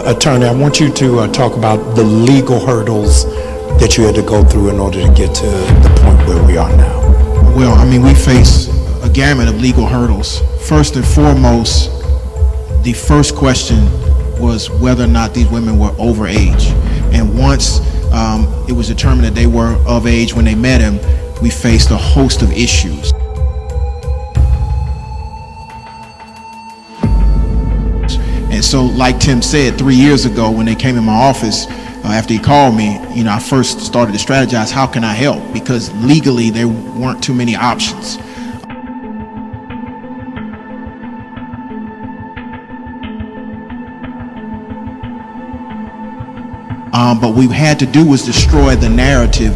Attorney, I want you to talk about the legal hurdles that you had to go through in order to get to the point where we are now. Well, I mean, we face a gamut of legal hurdles. First and foremost, the first question was whether or not these women were over age. And once it was determined that they were of age when they met him, we faced a host of issues. And so, like Tim said, 3 years ago when they came in my office, after he called me, I first started to strategize, how can I help? Because legally there weren't too many options. But what we had to do was destroy the narrative.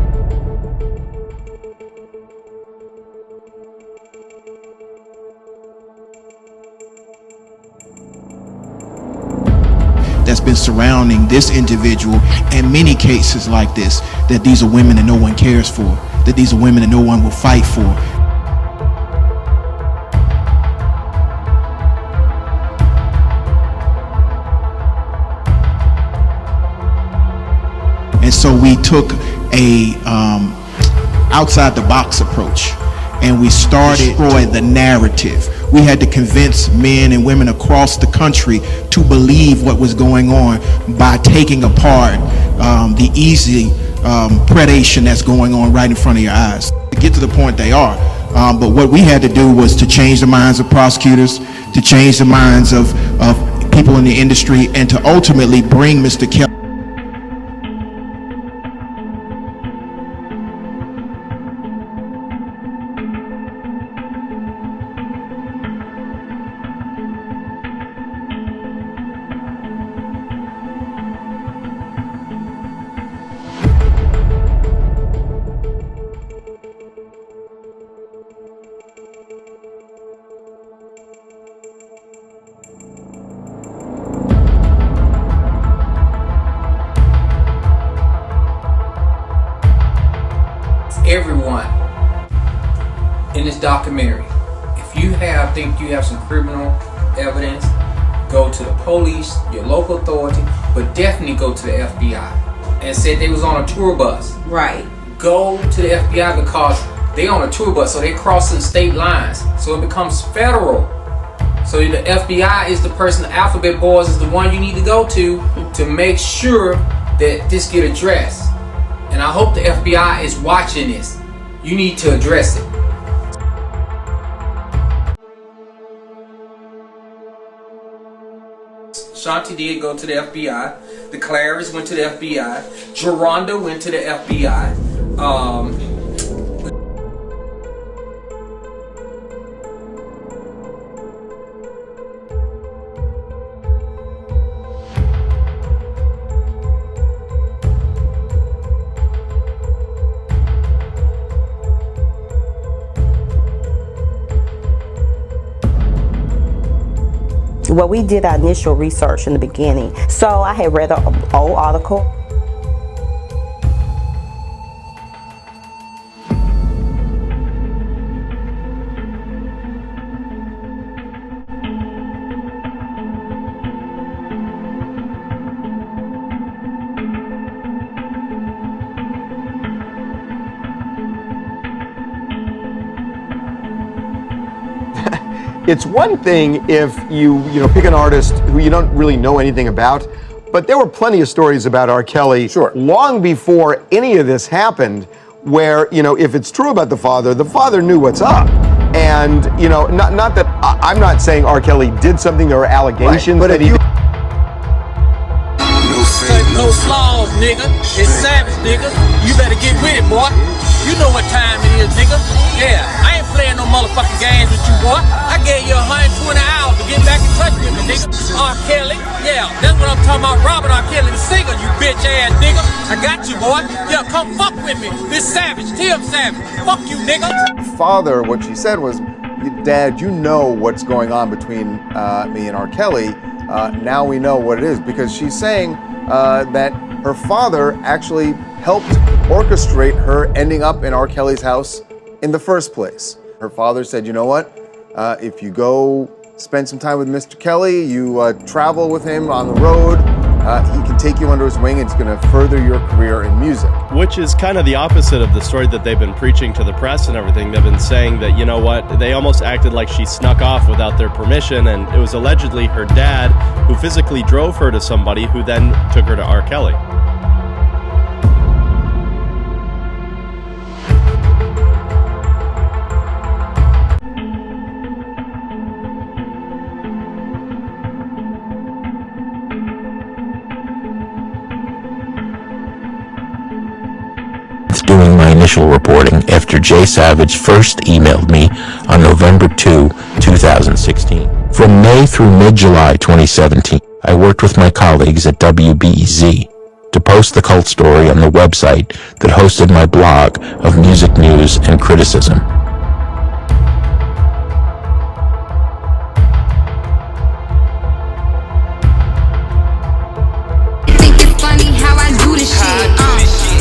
That's been surrounding this individual, and many cases like this, that these are women that no one cares for, that these are women that no one will fight for. And so we took a outside the box approach, and we started to destroy the narrative. We had to convince men and women across the country to believe what was going on by taking apart the easy predation that's going on right in front of your eyes. To get to the point they are. But what we had to do was to change the minds of prosecutors, to change the minds of people in the industry, and to ultimately bring Mr. Kelly. Everyone in this documentary, if you think you have some criminal evidence, go to the police, your local authority, but definitely go to the FBI. And said they was on a tour bus. Right. Go to the FBI because they on a tour bus, so they crossing state lines, so it becomes federal. So the FBI is the person, the alphabet boys is the one you need to go to make sure that this get addressed. And I hope the FBI is watching this. You need to address it. Shanti did go to the FBI. The Clarice went to the FBI. Geronda went to the FBI. Well, we did our initial research in the beginning. So I had read an old article. It's one thing if you pick an artist who you don't really know anything about, but there were plenty of stories about R. Kelly long before any of this happened, where if it's true about the father knew what's up, and not that I'm not saying R. Kelly did something. There were allegations, right, but that he. No flaws, nigga. It's savage, nigga. You better get with it, boy. You know what time it is, nigga. Yeah, I ain't playing no motherfucking games with you, boy. I gave you 120 hours to get back in touch with me, nigga. R. Kelly, yeah, that's what I'm talking about. Robert R. Kelly, the singer, you bitch ass nigga. I got you, boy. Yeah, come fuck with me. This Savage, Tim Savage. Fuck you, nigga. Father, what she said was, Dad, you know what's going on between me and R. Kelly. Now we know what it is, because she's saying that her father actually helped orchestrate her ending up in R. Kelly's house in the first place. Her father said, you know what, if you go spend some time with Mr. Kelly, you travel with him on the road, he can take you under his wing and it's going to further your career in music. Which is kind of the opposite of the story that they've been preaching to the press and everything. They've been saying that, you know what, they almost acted like she snuck off without their permission, and it was allegedly her dad who physically drove her to somebody who then took her to R.Kelly. Doing my initial reporting after Jay Savage first emailed me on November 2, 2016. From May through mid-July 2017, I worked with my colleagues at WBEZ to post the cult story on the website that hosted my blog of music news and criticism.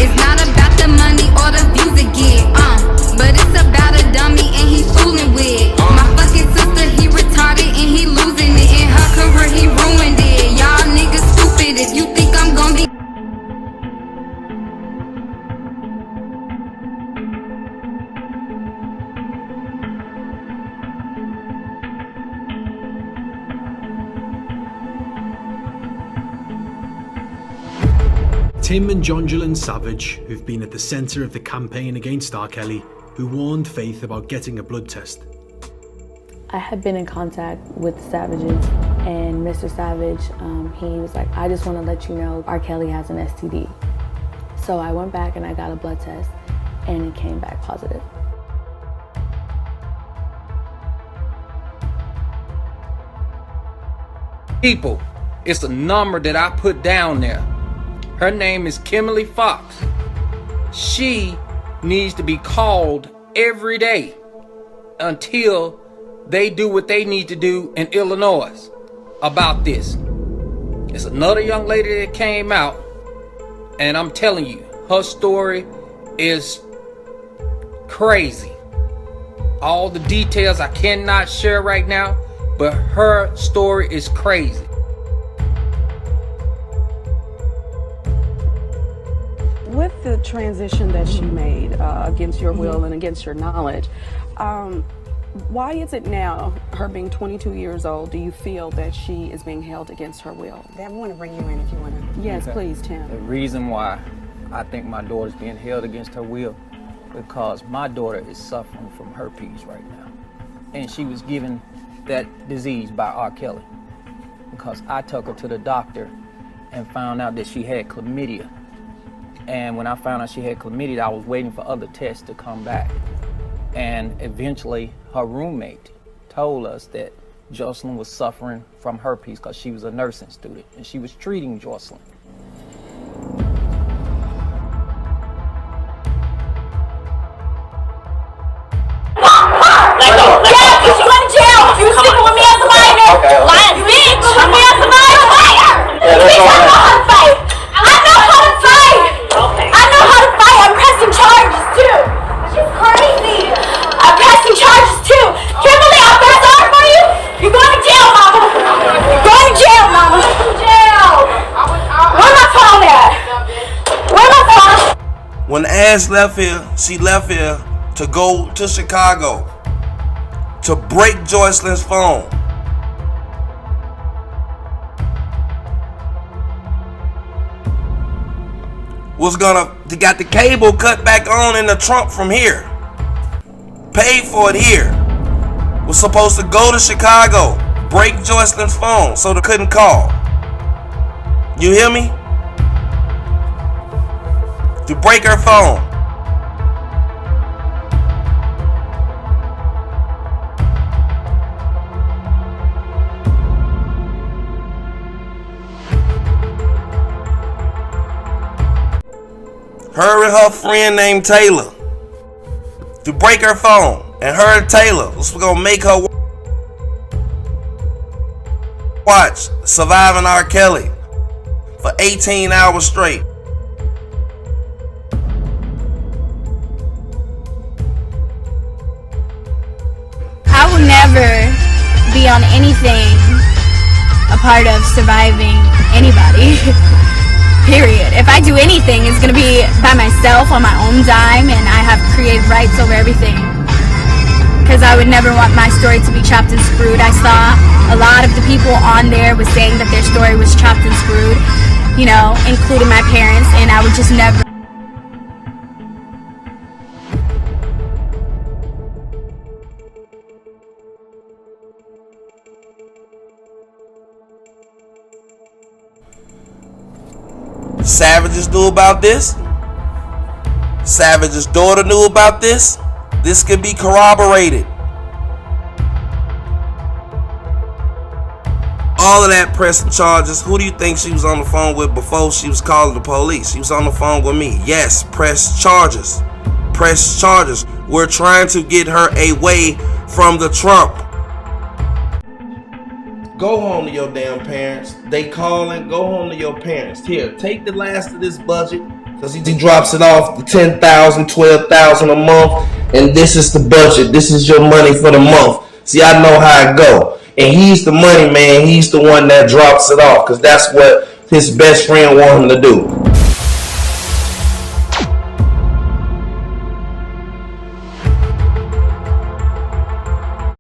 It's not about the money or the views it get, but it's about a dummy and he fooling with my fucking sister. He retarded and he losing it. In her career he ruined it. Y'all niggas stupid if you think I'm gonna be. Tim and Jonjolin Savage, who've been at the centre of the campaign against R.Kelly, who warned Faith about getting a blood test. I had been in contact with the Savages, and Mr. Savage, he was like, I just want to let you know R.Kelly has an STD. So I went back and I got a blood test, and it came back positive. People, it's a number that I put down there. Her name is Kimberly Fox. She needs to be called every day until they do what they need to do in Illinois about this. It's another young lady that came out, and I'm telling you, her story is crazy. All the details I cannot share right now, but her story is crazy. With the transition that she made against your will and against your knowledge, why is it now, her being 22 years old, do you feel that she is being held against her will? I want to bring you in if you want to. Yes, please, Tim. The reason why I think my daughter's being held against her will, because my daughter is suffering from herpes right now. And she was given that disease by R.Kelly, because I took her to the doctor and found out that she had chlamydia. And when I found out she had chlamydia, I was waiting for other tests to come back. And eventually, her roommate told us that Jocelyn was suffering from herpes because she was a nursing student, and she was treating Jocelyn. When Ash left here, she left here to go to Chicago to break Jocelyn's phone. They got the cable cut back on in the trunk from here. Paid for it here. Was supposed to go to Chicago, break Jocelyn's phone so they couldn't call. You hear me? To break her phone. Her and her friend named Taylor. To break her phone. And her and Taylor was gonna make her watch Surviving R.Kelly for 18 hours straight. I will never be on anything a part of surviving anybody. Period. If I do anything, it's gonna be by myself on my own dime, and I have creative rights over everything. Because I would never want my story to be chopped and screwed. I saw a lot of the people on there was saying that their story was chopped and screwed, you know, including my parents, and I would just never. Savages knew about this. Savage's daughter knew about this. This could be corroborated. All of that pressing charges. Who do you think she was on the phone with before she was calling the police? She was on the phone with me. Yes, press charges. Press charges. We're trying to get her away from the Trump. Go home to your damn parents. They calling. Go home to your parents. Here, take the last of this budget. Because he drops it off the $10,000, $12,000 a month. And this is the budget. This is your money for the month. See, I know how it go. And he's the money man. He's the one that drops it off. Because that's what his best friend want him to do.